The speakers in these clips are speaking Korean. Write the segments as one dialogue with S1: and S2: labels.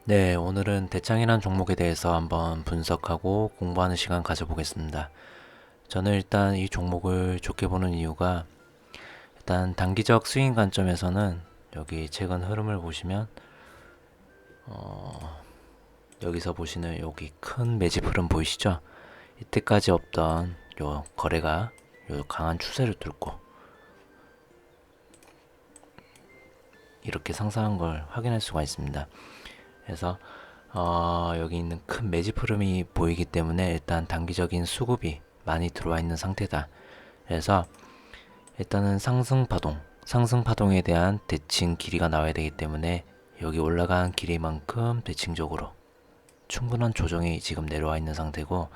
S1: 네, 오늘은 대창이란 종목에 대해서 한번 분석하고 공부하는 시간 가져보겠습니다. 저는 일단 이 종목을 좋게 보는 이유가 일단 단기적 스윙 관점에서는 여기 최근 흐름을 보시면 여기서 보시는 여기 큰 매집 흐름 보이시죠? 이때까지 없던 요 거래가 요 강한 추세를 뚫고 이렇게 상승한 걸 확인할 수가 있습니다. 그래서 여기 있는 큰 매집 흐름이 보이기 때문에 일단 단기적인 수급이 많이 들어와 있는 상태다. 그래서 일단은 상승 파동에 대한 대칭 길이가 나와야 되기 때문에 여기 올라간 길이만큼 대칭적으로 충분한 조정이 지금 내려와 있는 상태고,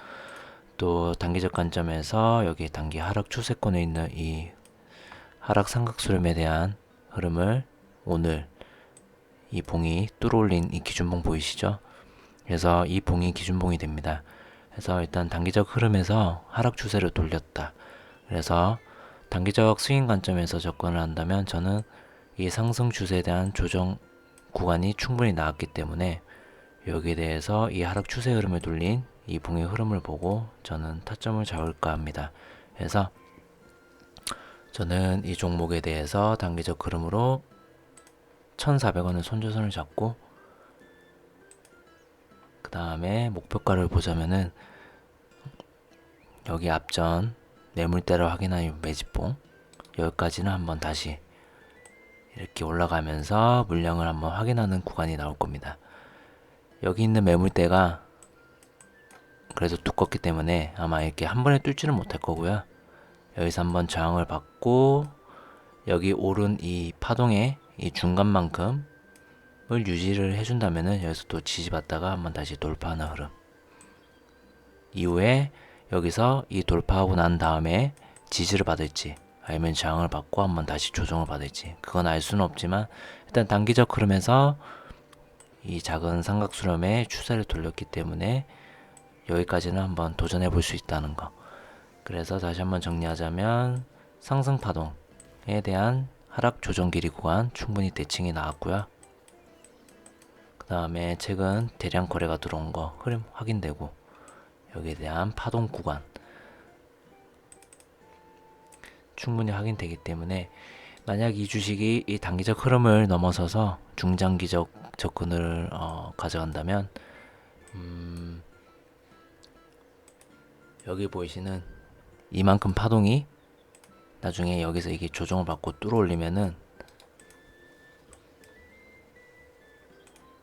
S1: 또 단기적 관점에서 여기 단기 하락 추세권에 있는 이 하락 삼각수렴에 대한 흐름을 오늘 이 봉이 뚫어올린 이 기준봉 보이시죠? 그래서 이 봉이 기준봉이 됩니다. 그래서 일단 단기적 흐름에서 하락 추세를 돌렸다. 그래서 단기적 스윙 관점에서 접근을 한다면 저는 이 상승 추세에 대한 조정 구간이 충분히 나왔기 때문에 여기에 대해서 이 하락 추세 흐름을 돌린 이 봉의 흐름을 보고 저는 타점을 잡을까 합니다. 그래서 저는 이 종목에 대해서 단기적 흐름으로 1,400원을 손절선을 잡고, 그 다음에 목표가를 보자면은 여기 앞전 매물대를 확인한 매집봉 여기까지는 한번 다시 이렇게 올라가면서 물량을 한번 확인하는 구간이 나올 겁니다. 여기 있는 매물대가 그래도 두껍기 때문에 아마 이렇게 한 번에 뚫지는 못할 거고요. 여기서 한번 저항을 받고 여기 오른 이 파동의 이 중간만큼을 유지를 해준다면은 여기서 또 지지받다가 한번 다시 돌파하는 흐름, 이후에 여기서 이 돌파하고 난 다음에 지지를 받을지 아니면 저항을 받고 한번 다시 조정을 받을지 그건 알 수는 없지만, 일단 단기적 흐름에서 이 작은 삼각수렴의 추세를 돌렸기 때문에 여기까지는 한번 도전해 볼 수 있다는 거. 그래서 다시 한번 정리하자면 상승 파동에 대한 하락 조정 길이 구간 충분히 대칭이 나왔고요. 그 다음에 최근 대량 거래가 들어온 거 흐름 확인되고, 여기에 대한 파동 구간 충분히 확인되기 때문에 만약 이 주식이 이 단기적 흐름을 넘어서서 중장기적 접근을 가져간다면 여기 보이시는 이만큼 파동이 나중에 여기서 이게 조정을 받고 뚫어 올리면은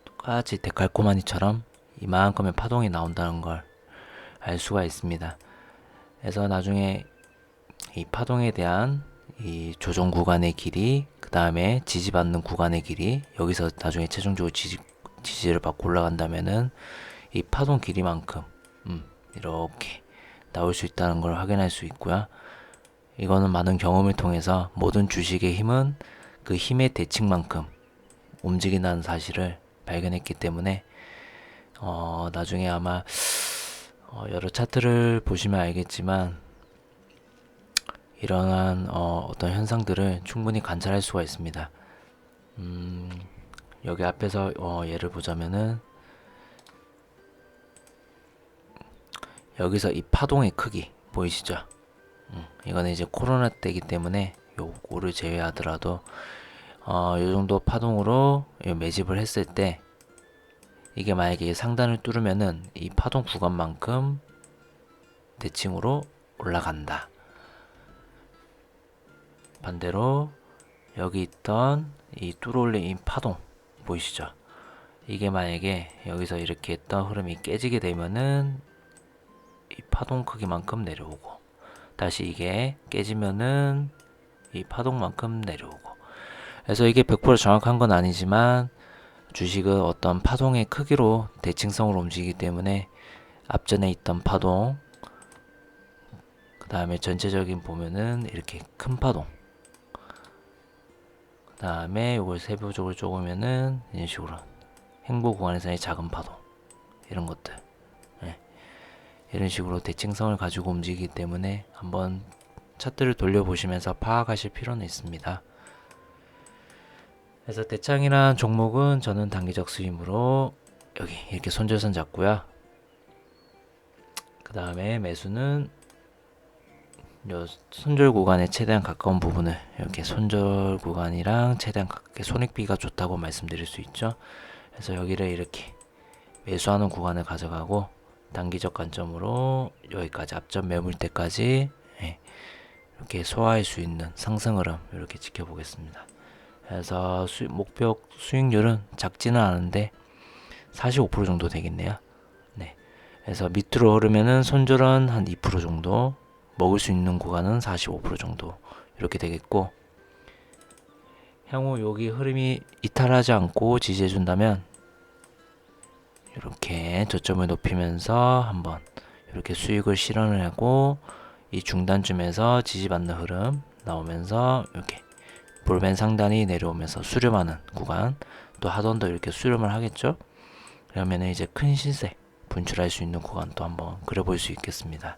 S1: 똑같이 데칼코마니처럼 이만큼의 파동이 나온다는 걸 알 수가 있습니다. 그래서 나중에 이 파동에 대한 이 조정 구간의 길이, 그 다음에 지지받는 구간의 길이, 여기서 나중에 최종적으로 지지를 받고 올라간다면은 이 파동 길이만큼 이렇게 나올 수 있다는 걸 확인할 수 있고요. 이거는 많은 경험을 통해서 모든 주식의 힘은 그 힘의 대칭만큼 움직인다는 사실을 발견했기 때문에 나중에 아마 여러 차트를 보시면 알겠지만 이러한 어떤 현상들을 충분히 관찰할 수가 있습니다. 여기 앞에서 예를 보자면은 여기서 이 파동의 크기 보이시죠? 이거는 이제 코로나 때이기 때문에 요거를 제외하더라도 요 정도 파동으로 매집을 했을 때 이게 만약에 상단을 뚫으면은 이 파동 구간만큼 대칭으로 올라간다. 반대로 여기 있던 이 뚫어올린 이 파동 보이시죠? 이게 만약에 여기서 이렇게 했던 흐름이 깨지게 되면은 이 파동 크기만큼 내려오고, 다시 이게 깨지면은 이 파동만큼 내려오고. 그래서 이게 100% 정확한 건 아니지만 주식은 어떤 파동의 크기로 대칭성으로 움직이기 때문에 앞전에 있던 파동, 그 다음에 전체적인 보면은 이렇게 큰 파동, 그 다음에 이걸 세부적으로 쪼으면은 이런 식으로 행보 구간에서의 작은 파동, 이런 것들, 네. 이런 식으로 대칭성을 가지고 움직이기 때문에 한번 차트를 돌려보시면서 파악하실 필요는 있습니다. 그래서 대창이란 종목은 저는 단기적 수익으로 여기 이렇게 손절선 잡고요. 그 다음에 매수는 요 손절 구간에 최대한 가까운 부분을 이렇게 손절 구간이랑 최대한 가깝게 손익비가 좋다고 말씀드릴 수 있죠. 그래서 여기를 이렇게 매수하는 구간을 가져가고 단기적 관점으로 여기까지 앞전 매물대까지 이렇게 소화할 수 있는 상승 흐름 이렇게 지켜보겠습니다. 그래서 목표 수익률은 작지는 않은데 45% 정도 되겠네요. 네. 그래서 밑으로 흐르면은 손절은 한 2% 정도, 먹을 수 있는 구간은 45% 정도 이렇게 되겠고, 향후 여기 흐름이 이탈하지 않고 지지해 준다면 이렇게 저점을 높이면서 한번 이렇게 수익을 실현을 하고, 이 중단쯤에서 지지받는 흐름 나오면서 이렇게 볼벤 상단이 내려오면서 수렴하는 구간, 또 하던도 이렇게 수렴을 하겠죠. 그러면 이제 큰 신세 분출할 수 있는 구간도 한번 그려볼 수 있겠습니다.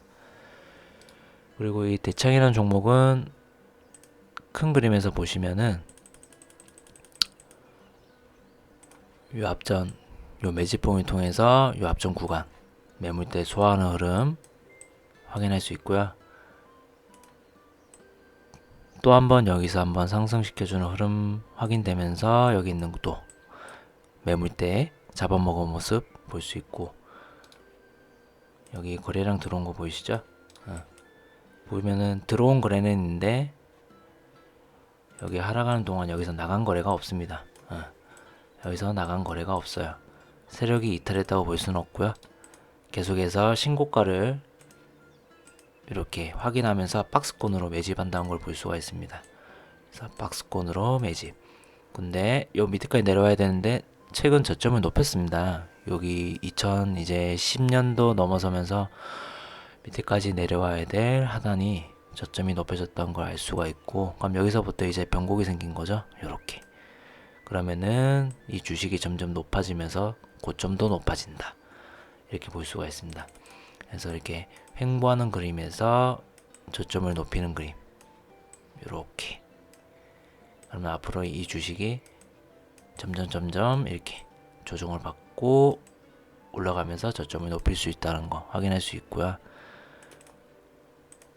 S1: 그리고 이 대창이라는 종목은 큰 그림에서 보시면은 요 앞전 요 매집봉을 통해서 요 앞전 구간 매물대 소화하는 흐름 확인할 수 있고요. 또 한번 여기서 한번 상승시켜주는 흐름 확인되면서 여기 있는 또 매물대 잡아먹은 모습 볼 수 있고, 여기 거래량 들어온 거 보이시죠? 보면은 들어온 거래는 있는데 여기 하락하는 동안 여기서 나간 거래가 없습니다. 여기서 나간 거래가 없어요. 세력이 이탈했다고 볼 수는 없고요. 계속해서 신고가를 이렇게 확인하면서 박스권으로 매집한다는 걸 볼 수가 있습니다. 그래서 박스권으로 매집. 근데 요 밑에까지 내려와야 되는데 최근 저점을 높였습니다. 여기 2010년도 넘어서면서 밑에까지 내려와야 될 하단이 저점이 높여졌다는 걸 알 수가 있고, 그럼 여기서부터 이제 변곡이 생긴 거죠. 요렇게. 그러면은 이 주식이 점점 높아지면서 고점도 높아진다. 이렇게 볼 수가 있습니다. 그래서 이렇게 횡보하는 그림에서 저점을 높이는 그림. 요렇게. 그러면 앞으로 이 주식이 점점 이렇게 조정을 받고 올라가면서 저점을 높일 수 있다는 거 확인할 수 있고요.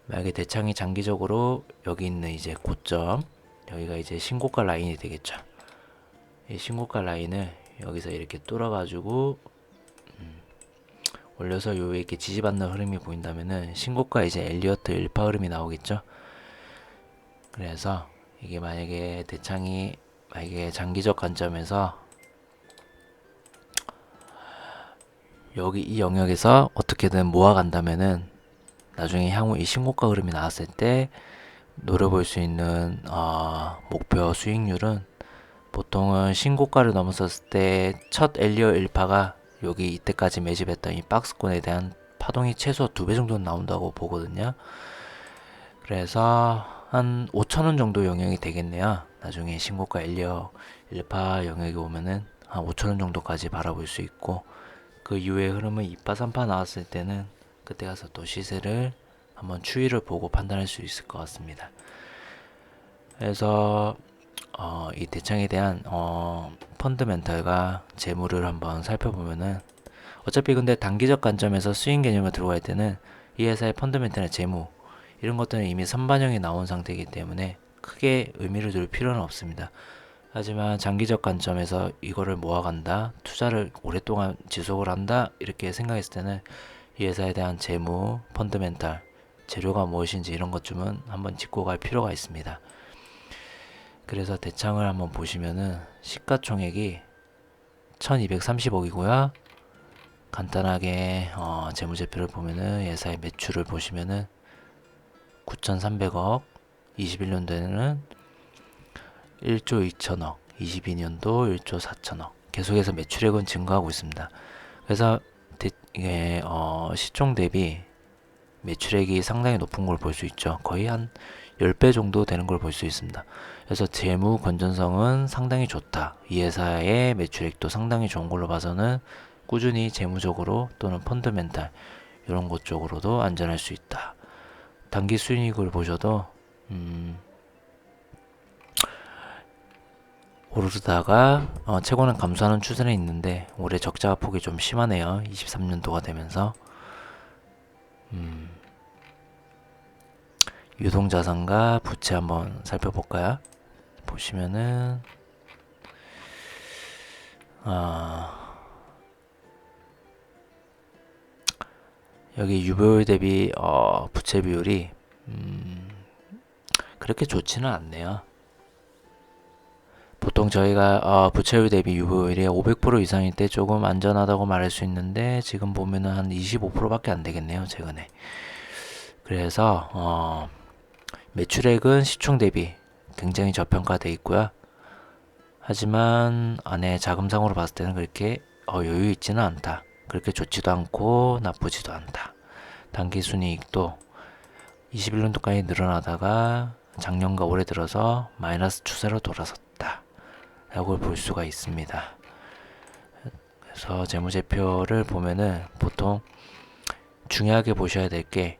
S1: 만약에 대창이 장기적으로 여기 있는 이제 고점, 여기가 이제 신고가 라인이 되겠죠. 이 신고가 라인을 여기서 이렇게 뚫어가지고 올려서 요 이렇게 지지받는 흐름이 보인다면은 신고가 이제 엘리어트 일파 흐름이 나오겠죠. 그래서 이게 만약에 대창이 만약에 장기적 관점에서 여기 이 영역에서 어떻게든 모아간다면은 나중에 향후 이 신고가 흐름이 나왔을 때 노려볼 수 있는 목표 수익률은 보통은 신고가를 넘어섰을 때 첫 엘리어 일파가 여기 이때까지 매집했던 이 박스권에 대한 파동이 최소 2배 정도는 나온다고 보거든요. 그래서 한 5,000원 정도 영역이 되겠네요. 나중에 신고가 엘리어 1파 영역이 오면은 한 5,000원 정도까지 바라볼 수 있고, 그 이후의 흐름은 2파 3파 나왔을 때는 그때 가서 또 시세를 한번 추이를 보고 판단할 수 있을 것 같습니다. 그래서 이 대창에 대한 펀드멘탈과 재무를 한번 살펴보면은, 어차피 근데 단기적 관점에서 수익 개념을 들어갈 때는 이 회사의 펀드멘탈의 재무 이런 것들은 이미 선반영이 나온 상태이기 때문에 크게 의미를 둘 필요는 없습니다. 하지만 장기적 관점에서 이거를 모아간다, 투자를 오랫동안 지속을 한다 이렇게 생각했을 때는 이 회사에 대한 재무, 펀드멘탈, 재료가 무엇인지 이런 것 좀은 한번 짚고 갈 필요가 있습니다. 그래서 대창을 한번 보시면은 시가총액이 1230억이고요. 간단하게 재무제표를 보면은 회사의 매출을 보시면은 9300억, 21년도에는 1조 2천억, 22년도 1조 4천억. 계속해서 매출액은 증가하고 있습니다. 그래서 이게 시총 대비 매출액이 상당히 높은 걸 볼 수 있죠. 거의 한 10배 정도 되는 걸 볼 수 있습니다. 그래서 재무 건전성은 상당히 좋다. 이 회사의 매출액도 상당히 좋은 걸로 봐서는 꾸준히 재무적으로 또는 펀드멘탈 이런 것 쪽으로도 안전할 수 있다. 단기 수익을 보셔도 오르다가 최고는 감소하는 추세는 있는데 올해 적자 폭이 좀 심하네요. 23년도가 되면서 유동자산과 부채 한번 살펴볼까요? 보시면은 여기 유보율 대비 부채 비율이 그렇게 좋지는 않네요. 보통 저희가 부채율 대비 유보율이 500% 이상일 때 조금 안전하다고 말할 수 있는데 지금 보면은 한 25%밖에 안 되겠네요, 최근에. 그래서 매출액은 시총 대비 굉장히 저평가돼 있고요. 하지만 안에 자금상으로 봤을 때는 그렇게 여유 있지는 않다. 그렇게 좋지도 않고 나쁘지도 않다. 단기 순이익도 21년도까지 늘어나다가 작년과 올해 들어서 마이너스 추세로 돌아섰다 라고 볼 수가 있습니다. 그래서 재무제표를 보면은 보통 중요하게 보셔야 될 게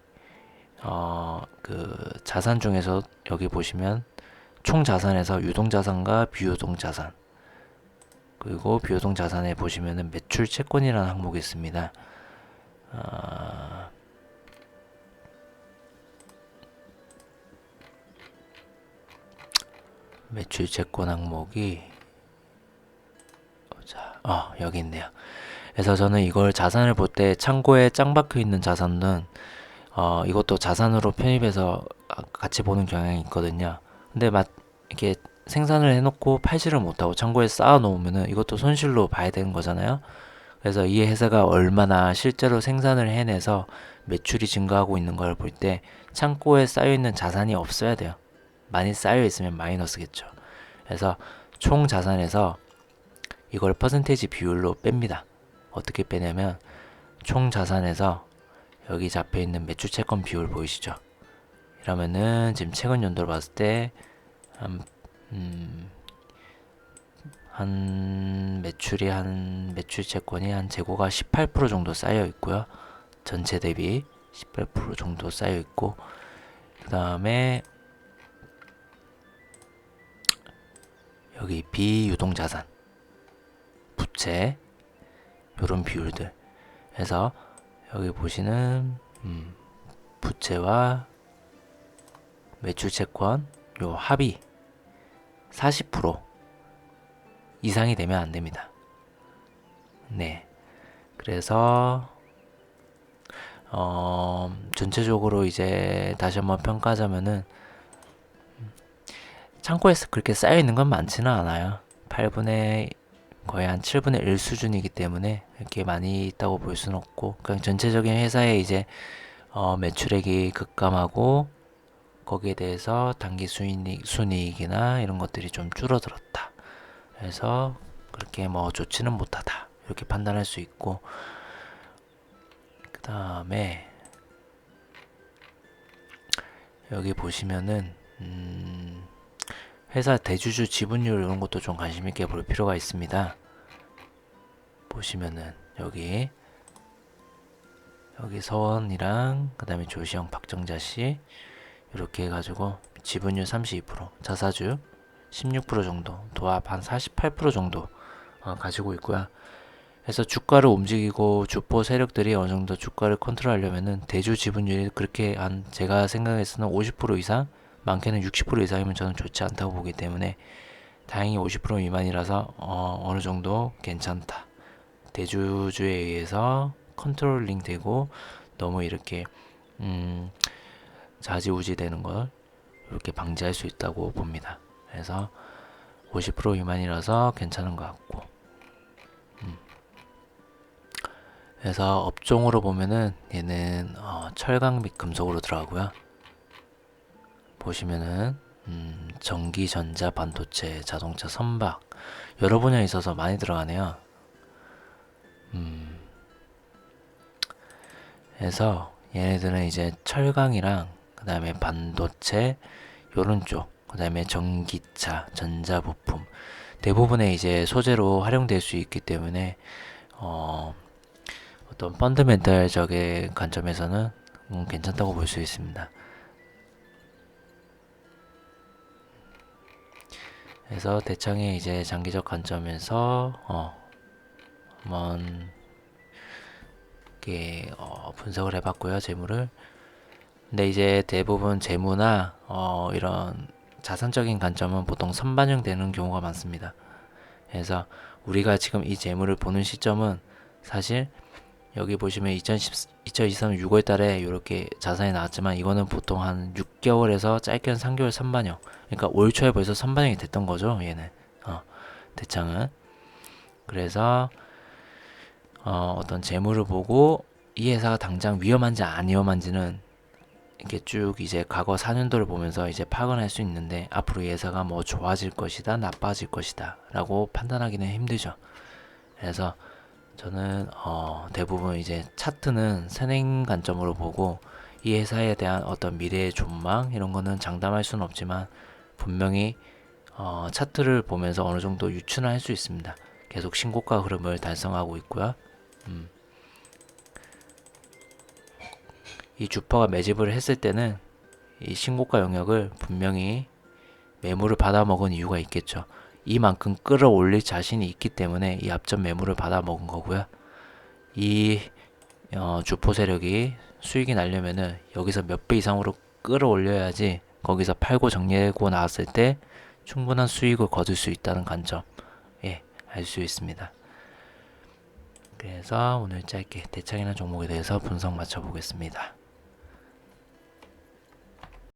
S1: 그 자산 중에서 여기 보시면 총 자산에서 유동자산과 비유동자산, 그리고 비유동자산에 보시면은 매출 채권이라는 항목이 있습니다. 매출 채권 항목이 여기 있네요. 그래서 저는 이걸 자산을 볼 때 창고에 짱 박혀 있는 자산은 이것도 자산으로 편입해서 같이 보는 경향이 있거든요. 근데 이렇게 생산을 해놓고 팔지를 못하고 창고에 쌓아 놓으면은 이것도 손실로 봐야 되는 거잖아요. 그래서 이 회사가 얼마나 실제로 생산을 해내서 매출이 증가하고 있는 걸 볼 때 창고에 쌓여 있는 자산이 없어야 돼요. 많이 쌓여 있으면 마이너스겠죠. 그래서 총 자산에서 이걸 퍼센테이지 비율로 뺍니다. 어떻게 빼냐면 총 자산에서 여기 잡혀 있는 매출 채권 비율 보이시죠? 이러면은 지금 최근 연도로 봤을 때 매출 채권이 한 재고가 18% 정도 쌓여 있고요. 전체 대비 18% 정도 쌓여 있고, 그 다음에 여기 비유동자산, 부채, 요런 비율들. 그래서 여기 보시는 부채와 매출 채권 요 합이 40% 이상이 되면 안 됩니다. 네. 그래서 전체적으로 이제 다시 한번 평가하자면은 창고에서 그렇게 쌓여 있는 건 많지는 않아요. 8분의 거의 한 7분의 1 수준이기 때문에 이렇게 많이 있다고 볼 수는 없고, 그냥 전체적인 회사의 이제 매출액이 급감하고 거기에 대해서 단기 순이익이나 이런 것들이 좀 줄어들었다. 그래서 그렇게 뭐 좋지는 못하다 이렇게 판단할 수 있고, 그 다음에 여기 보시면은 회사 대주주 지분율 이런 것도 좀 관심 있게 볼 필요가 있습니다. 보시면은 여기 서원이랑 그 다음에 조시영, 박정자 씨 이렇게 해가지고 지분율 32%, 자사주 16% 정도, 도합 한 48% 정도 가지고 있고요. 그래서 주가를 움직이고 주포 세력들이 어느 정도 주가를 컨트롤하려면은 대주 지분율이 그렇게 한 제가 생각했서는 50% 이상, 많게는 60% 이상이면 저는 좋지 않다고 보기 때문에 다행히 50% 미만이라서 어느 정도 괜찮다. 대주주에 의해서 컨트롤링 되고 너무 이렇게 좌지우지 되는 걸 이렇게 방지할 수 있다고 봅니다. 그래서 50% 미만이라서 괜찮은 것 같고, 그래서 업종으로 보면은 얘는 철강 및 금속으로 들어가고요. 보시면은 전기, 전자, 반도체, 자동차, 선박 여러 분야에 있어서 많이 들어가네요. 그래서 얘네들은 이제 철강이랑 그 다음에 반도체 요런 쪽, 그 다음에 전기차, 전자부품 대부분의 이제 소재로 활용될 수 있기 때문에 어떤 펀더멘탈적인 관점에서는 괜찮다고 볼 수 있습니다. 그래서 대창의 이제 장기적 관점에서 한번 이렇게 분석을 해봤고요, 재물을. 근데 이제 대부분 재무나 이런 자산적인 관점은 보통 선반영되는 경우가 많습니다. 그래서 우리가 지금 이 재물을 보는 시점은 사실 여기 보시면 2023년 6월 달에 이렇게 자산이 나왔지만 이거는 보통 한 6개월에서 짧게는 3개월 선반영. 그러니까 올 초에 벌써 선반영이 됐던 거죠, 얘는. 대창은. 그래서 어떤 재물을 보고 이 회사가 당장 위험한지 안 위험한지는 이렇게 쭉 이제 과거 4년도를 보면서 이제 파악을 할 수 있는데 앞으로 이 회사가 뭐 좋아질 것이다, 나빠질 것이다 라고 판단하기는 힘들죠. 그래서 저는 대부분 이제 차트는 선행 관점으로 보고 이 회사에 대한 어떤 미래의 전망 이런 거는 장담할 수는 없지만 분명히 차트를 보면서 어느 정도 유추는 할 수 있습니다. 계속 신고가 흐름을 달성하고 있고요. 이 주퍼가 매집을 했을 때는 이 신고가 영역을 분명히 매물을 받아먹은 이유가 있겠죠. 이만큼 끌어올릴 자신이 있기 때문에 이 앞전 매물을 받아먹은 거고요. 이 주포 세력이 수익이 나려면은 여기서 몇 배 이상으로 끌어올려야지 거기서 팔고 정리하고 나왔을 때 충분한 수익을 거둘 수 있다는 관점, 알 수 있습니다. 그래서 오늘 짧게 대창이라는 종목에 대해서 분석 마쳐보겠습니다.